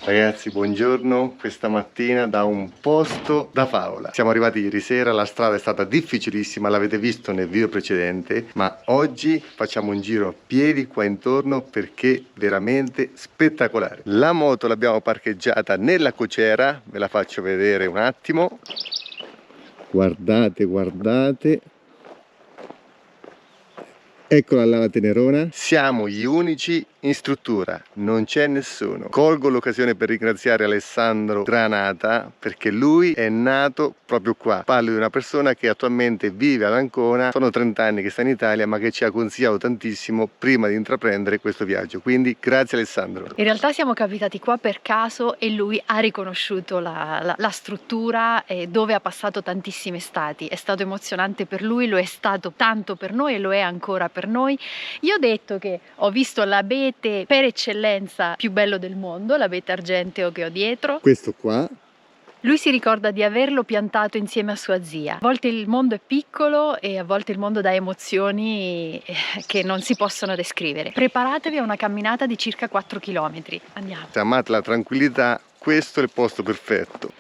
Ragazzi, buongiorno. Questa mattina da un posto da favola. Siamo arrivati ieri sera, la strada è stata difficilissima, l'avete visto nel video precedente, ma oggi facciamo un giro a piedi qua intorno perché veramente spettacolare. La moto l'abbiamo parcheggiata nella cocera, ve la faccio vedere un attimo. Guardate, guardate. Eccola là la Tenerona. Siamo gli unici in struttura, non c'è nessuno. Colgo l'occasione per ringraziare Alessandro Granata perché lui è nato proprio qua. Parlo di una persona che attualmente vive ad Ancona, sono 30 anni che sta in Italia, ma che ci ha consigliato tantissimo prima di intraprendere questo viaggio. Quindi grazie Alessandro. In realtà siamo capitati qua per caso e lui ha riconosciuto la struttura dove ha passato tantissime estati. È stato emozionante per lui, lo è stato tanto per noi e lo è ancora per noi. Io ho detto che ho visto l'abete per eccellenza più bello del mondo, l'abete argenteo che ho dietro. Questo qua. Lui si ricorda di averlo piantato insieme a sua zia. A volte il mondo è piccolo e a volte il mondo dà emozioni che non si possono descrivere. Preparatevi a una camminata di circa 4 km. Andiamo. Se amate la tranquillità, questo è il posto perfetto.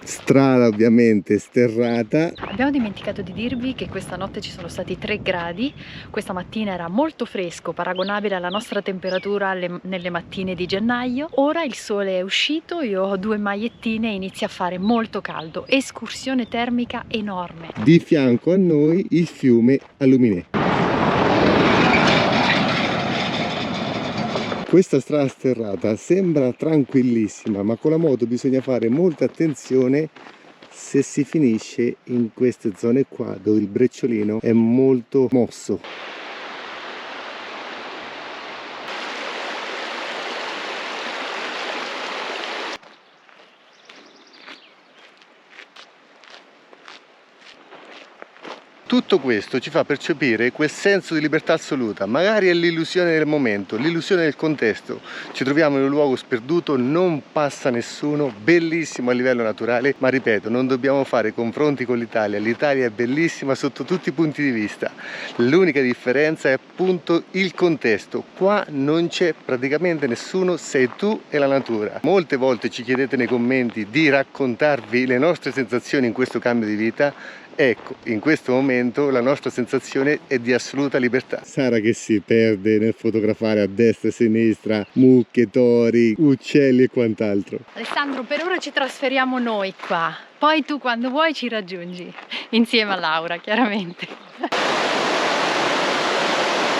Strada ovviamente sterrata. Abbiamo dimenticato di dirvi che questa notte ci sono stati 3 gradi, questa mattina era molto fresco, paragonabile alla nostra temperatura nelle mattine di gennaio. Ora il sole è uscito, io ho 2 magliettine e inizia a fare molto caldo, escursione termica enorme. Di fianco a noi il fiume Aluminè. Questa strada sterrata sembra tranquillissima, ma con la moto bisogna fare molta attenzione se si finisce in queste zone qua dove il brecciolino è molto mosso. Tutto questo ci fa percepire quel senso di libertà assoluta, magari è l'illusione del momento, l'illusione del contesto. Ci troviamo in un luogo sperduto, non passa nessuno, bellissimo a livello naturale, ma ripeto, non dobbiamo fare confronti con l'Italia. L'Italia è bellissima sotto tutti i punti di vista. L'unica differenza è appunto il contesto. Qua non c'è praticamente nessuno, sei tu e la natura. Molte volte ci chiedete nei commenti di raccontarvi le nostre sensazioni in questo cambio di vita. Ecco, in questo momento la nostra sensazione è di assoluta libertà. Sara che si perde nel fotografare a destra e a sinistra mucche, tori, uccelli e quant'altro. Alessandro, per ora ci trasferiamo noi qua, poi tu quando vuoi ci raggiungi, insieme a Laura chiaramente.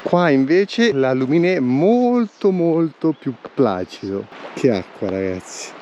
Qua invece l'Aluminè è molto più placido. Che acqua ragazzi!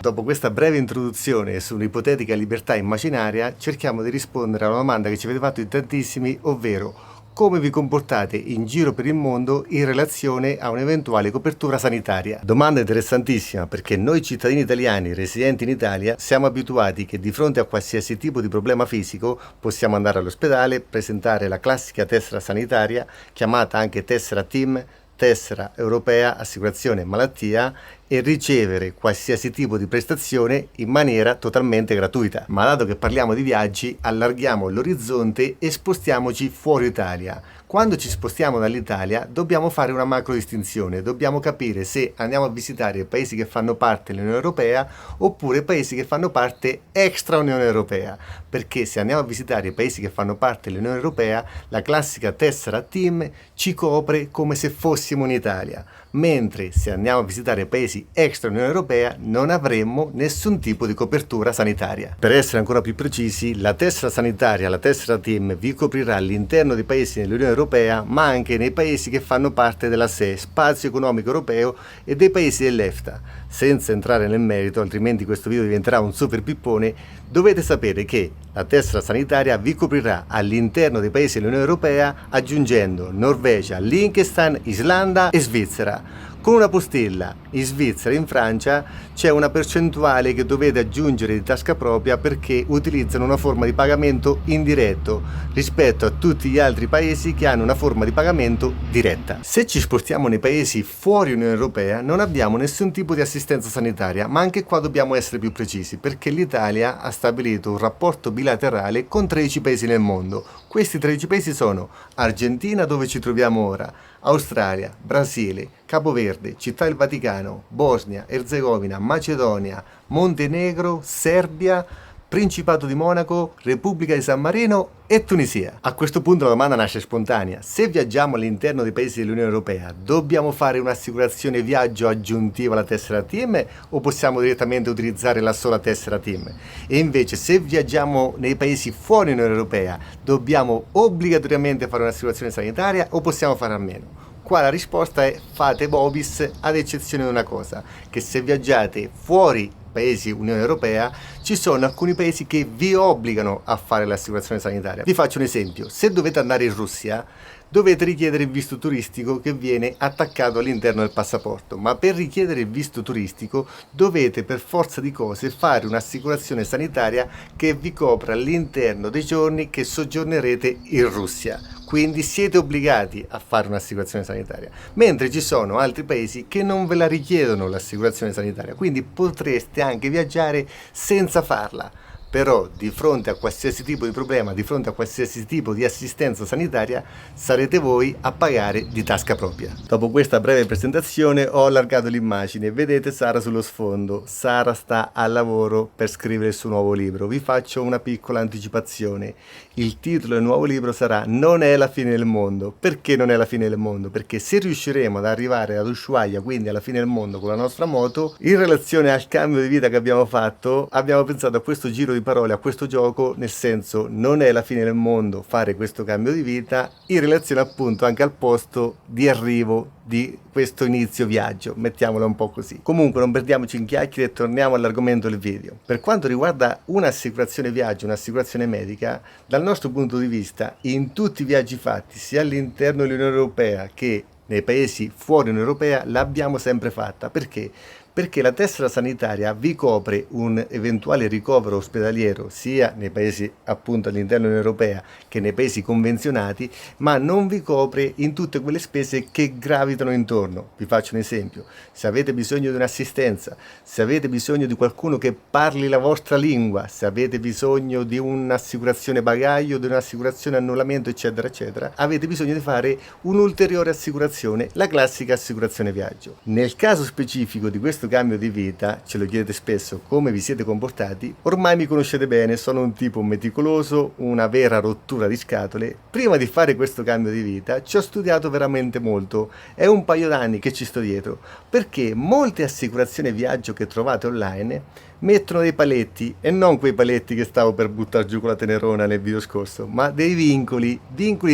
Dopo questa breve introduzione su un'ipotetica libertà immaginaria, cerchiamo di rispondere a una domanda che ci avete fatto in tantissimi, ovvero come vi comportate in giro per il mondo in relazione a un'eventuale copertura sanitaria. Domanda interessantissima perché noi cittadini italiani residenti in Italia siamo abituati che di fronte a qualsiasi tipo di problema fisico possiamo andare all'ospedale, presentare la classica tessera sanitaria, chiamata anche tessera TIM, tessera europea assicurazione malattia, e ricevere qualsiasi tipo di prestazione in maniera totalmente gratuita. Ma dato che parliamo di viaggi, allarghiamo l'orizzonte e spostiamoci fuori Italia. Quando ci spostiamo dall'Italia dobbiamo fare una macro distinzione, dobbiamo capire se andiamo a visitare paesi che fanno parte dell'Unione Europea oppure paesi che fanno parte extra Unione Europea, perché se andiamo a visitare i paesi che fanno parte dell'Unione Europea la classica tessera TIM ci copre come se fossimo in Italia, mentre se andiamo a visitare paesi extra Unione Europea non avremmo nessun tipo di copertura sanitaria. Per essere ancora più precisi, la tessera sanitaria, la tessera TIM, vi coprirà all'interno dei paesi dell'Unione Europea, ma anche nei paesi che fanno parte della SE, Spazio Economico Europeo, e dei paesi dell'EFTA. Senza entrare nel merito, altrimenti questo video diventerà un super pippone, dovete sapere che la tessera sanitaria vi coprirà all'interno dei paesi dell'Unione Europea aggiungendo Norvegia, Liechtenstein, Islanda e Svizzera. Con una postilla in Svizzera, in Francia c'è una percentuale che dovete aggiungere di tasca propria perché utilizzano una forma di pagamento indiretto rispetto a tutti gli altri paesi che hanno una forma di pagamento diretta. Se ci spostiamo nei paesi fuori Unione Europea non abbiamo nessun tipo di assistenza sanitaria, ma anche qua dobbiamo essere più precisi perché l'Italia ha stabilito un rapporto bilaterale con 13 paesi nel mondo. Questi 13 paesi sono Argentina, dove ci troviamo ora, Australia, Brasile, Capo Verde, Città del Vaticano, Bosnia, Erzegovina, Macedonia, Montenegro, Serbia, Principato di Monaco, Repubblica di San Marino e Tunisia. A questo punto la domanda nasce spontanea. Se viaggiamo all'interno dei paesi dell'Unione Europea, dobbiamo fare un'assicurazione viaggio aggiuntiva alla tessera TIM o possiamo direttamente utilizzare la sola tessera TIM? E invece se viaggiamo nei paesi fuori Unione Europea, dobbiamo obbligatoriamente fare un'assicurazione sanitaria o possiamo fare a meno? Qua la risposta è fate Vobis, ad eccezione di una cosa, che se viaggiate fuori paesi Unione Europea ci sono alcuni paesi che vi obbligano a fare l'assicurazione sanitaria. Vi faccio un esempio: se dovete andare in Russia dovete richiedere il visto turistico che viene attaccato all'interno del passaporto, ma per richiedere il visto turistico dovete per forza di cose fare un'assicurazione sanitaria che vi copra all'interno dei giorni che soggiornerete in Russia. Quindi siete obbligati a fare un'assicurazione sanitaria, mentre ci sono altri paesi che non ve la richiedono l'assicurazione sanitaria, quindi potreste anche viaggiare senza farla. Però di fronte a qualsiasi tipo di problema, di fronte a qualsiasi tipo di assistenza sanitaria, sarete voi a pagare di tasca propria. Dopo questa breve presentazione ho allargato l'immagine, vedete Sara sullo sfondo. Sara sta al lavoro per scrivere il suo nuovo libro. Vi faccio una piccola anticipazione. Il titolo del nuovo libro sarà Non è la fine del mondo. Perché non è la fine del mondo? Perché se riusciremo ad arrivare ad Ushuaia, quindi alla fine del mondo con la nostra moto, in relazione al cambio di vita che abbiamo fatto, abbiamo pensato a questo giro di parole, a questo gioco, nel senso non è la fine del mondo fare questo cambio di vita in relazione appunto anche al posto di arrivo di questo inizio viaggio, mettiamola un po' così. Comunque non perdiamoci in chiacchiere e torniamo all'argomento del video. Per quanto riguarda un'assicurazione viaggio, un'assicurazione medica, dal nostro punto di vista in tutti i viaggi fatti sia all'interno dell'Unione Europea che nei paesi fuori Unione Europea l'abbiamo sempre fatta. Perché? Perché la tessera sanitaria vi copre un eventuale ricovero ospedaliero sia nei paesi appunto all'interno dell'Unione Europea che nei paesi convenzionati, ma non vi copre in tutte quelle spese che gravitano intorno. Vi faccio un esempio: se avete bisogno di un'assistenza, se avete bisogno di qualcuno che parli la vostra lingua, se avete bisogno di un'assicurazione bagaglio, di un'assicurazione annullamento eccetera eccetera, avete bisogno di fare un'ulteriore assicurazione, la classica assicurazione viaggio. Nel caso specifico di questo cambio di vita, ce lo chiedete spesso, come vi siete comportati? Ormai mi conoscete bene, sono un tipo meticoloso, una vera rottura di scatole. Prima di fare questo cambio di vita ci ho studiato veramente molto, è un paio d'anni che ci sto dietro, perché molte assicurazioni viaggio che trovate online mettono dei paletti, e non quei paletti che stavo per buttare giù con la Tenerona nel video scorso, ma dei vincoli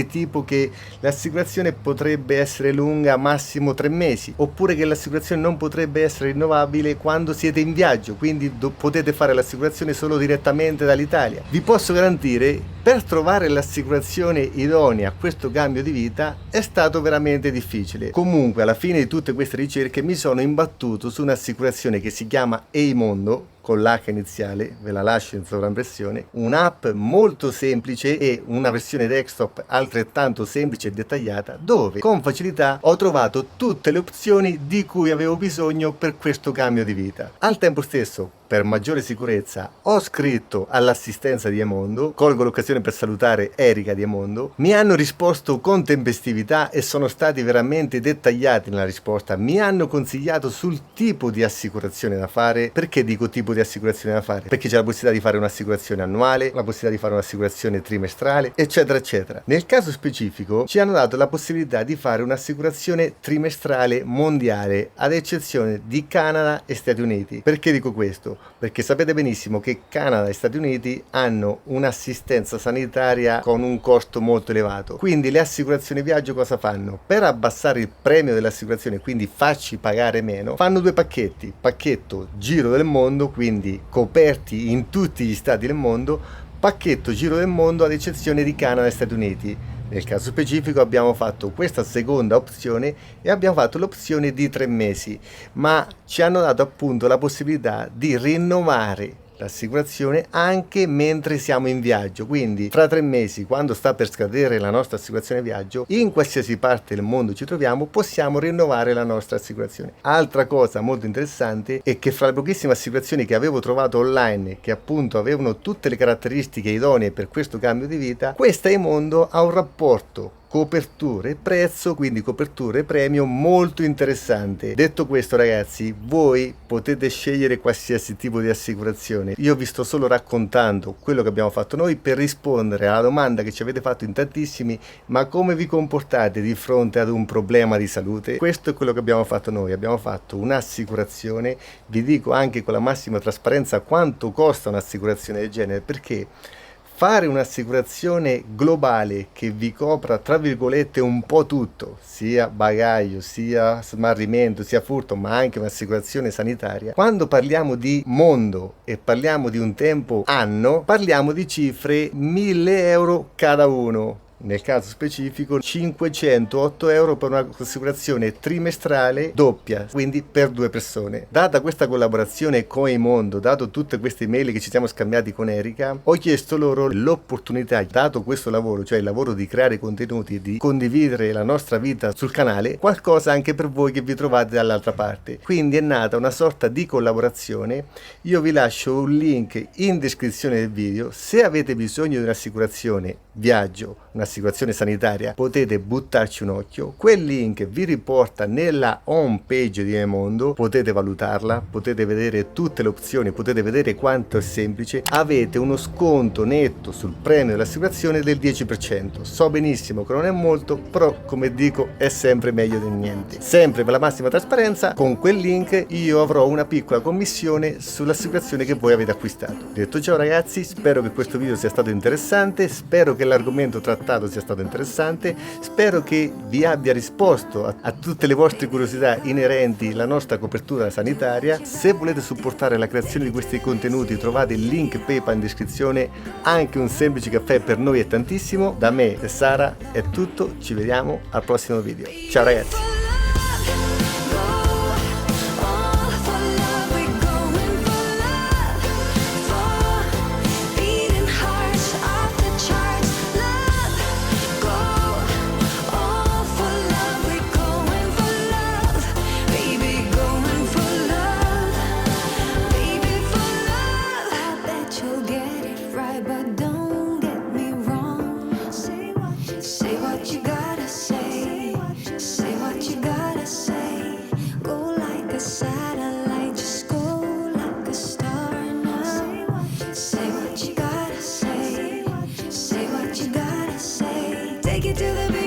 tipo che l'assicurazione potrebbe essere lunga massimo 3 mesi, oppure che l'assicurazione non potrebbe essere rinnovabile quando siete in viaggio, quindi potete fare l'assicurazione solo direttamente dall'Italia. Vi posso garantire, per trovare l'assicurazione idonea a questo cambio di vita è stato veramente difficile. Comunque alla fine di tutte queste ricerche mi sono imbattuto su un'assicurazione che si chiama Eimondo, con l'H iniziale, ve la lascio in sovraimpressione, un'app molto semplice e una versione desktop altrettanto semplice e dettagliata, dove con facilità ho trovato tutte le opzioni di cui avevo bisogno per questo cambio di vita. Al tempo stesso, per maggiore sicurezza, ho scritto all'assistenza di Eimondo, colgo l'occasione per salutare Erika di Eimondo, mi hanno risposto con tempestività e sono stati veramente dettagliati nella risposta, mi hanno consigliato sul tipo di assicurazione da fare. Perché dico tipo di assicurazione da fare? Perché c'è la possibilità di fare un'assicurazione annuale, la possibilità di fare un'assicurazione trimestrale, eccetera eccetera. Nel caso specifico ci hanno dato la possibilità di fare un'assicurazione trimestrale mondiale, ad eccezione di Canada e Stati Uniti. Perché dico questo? Perché sapete benissimo che Canada e Stati Uniti hanno un'assistenza sanitaria con un costo molto elevato. Quindi le assicurazioni viaggio cosa fanno? Per abbassare il premio dell'assicurazione, quindi farci pagare meno, fanno due pacchetti: pacchetto giro del mondo, quindi coperti in tutti gli stati del mondo, pacchetto giro del mondo ad eccezione di Canada e Stati Uniti. Nel caso specifico abbiamo fatto questa seconda opzione e abbiamo fatto l'opzione di 3 mesi, ma ci hanno dato appunto la possibilità di rinnovare l'assicurazione anche mentre siamo in viaggio. Quindi fra 3 mesi, quando sta per scadere la nostra assicurazione viaggio, in qualsiasi parte del mondo ci troviamo, possiamo rinnovare la nostra assicurazione. Altra cosa molto interessante è che fra le pochissime assicurazioni che avevo trovato online, che appunto avevano tutte le caratteristiche idonee per questo cambio di vita, questa Emondo ha un rapporto coperture prezzo, quindi coperture premio molto interessante. Detto questo, ragazzi, voi potete scegliere qualsiasi tipo di assicurazione. Io vi sto solo raccontando quello che abbiamo fatto noi per rispondere alla domanda che ci avete fatto in tantissimi: ma come vi comportate di fronte ad un problema di salute? Questo è quello che abbiamo fatto noi. Abbiamo fatto un'assicurazione, vi dico anche con la massima trasparenza quanto costa un'assicurazione del genere, perché fare un'assicurazione globale che vi copra, tra virgolette, un po' tutto, sia bagaglio, sia smarrimento, sia furto, ma anche un'assicurazione sanitaria, quando parliamo di mondo e parliamo di un tempo anno, parliamo di cifre 1.000 euro cada uno. Nel caso specifico 508 euro per un'assicurazione trimestrale doppia, quindi per 2 persone. Data questa collaborazione con Emondo, dato tutte queste email che ci siamo scambiati con Erika, ho chiesto loro l'opportunità, dato questo lavoro, cioè il lavoro di creare contenuti e di condividere la nostra vita sul canale, qualcosa anche per voi che vi trovate dall'altra parte. Quindi è nata una sorta di collaborazione. Io vi lascio un link in descrizione del video. Se avete bisogno di un'assicurazione viaggio, un'assicurazione sanitaria, potete buttarci un occhio. Quel link vi riporta nella home page di Emondo, potete valutarla, potete vedere tutte le opzioni, potete vedere quanto è semplice. Avete uno sconto netto sul premio dell'assicurazione del 10%. So benissimo che non è molto, però come dico è sempre meglio di niente. Sempre per la massima trasparenza, con quel link io avrò una piccola commissione sull'assicurazione che voi avete acquistato. Detto ciò, ragazzi, spero che questo video sia stato interessante, spero che l'argomento trattato sia stato interessante, spero che vi abbia risposto a tutte le vostre curiosità inerenti alla nostra copertura sanitaria. Se volete supportare la creazione di questi contenuti trovate il link PayPal in descrizione. Anche un semplice caffè per noi è tantissimo. Da me e Sara è tutto, ci vediamo al prossimo video. Ciao ragazzi! Take it to the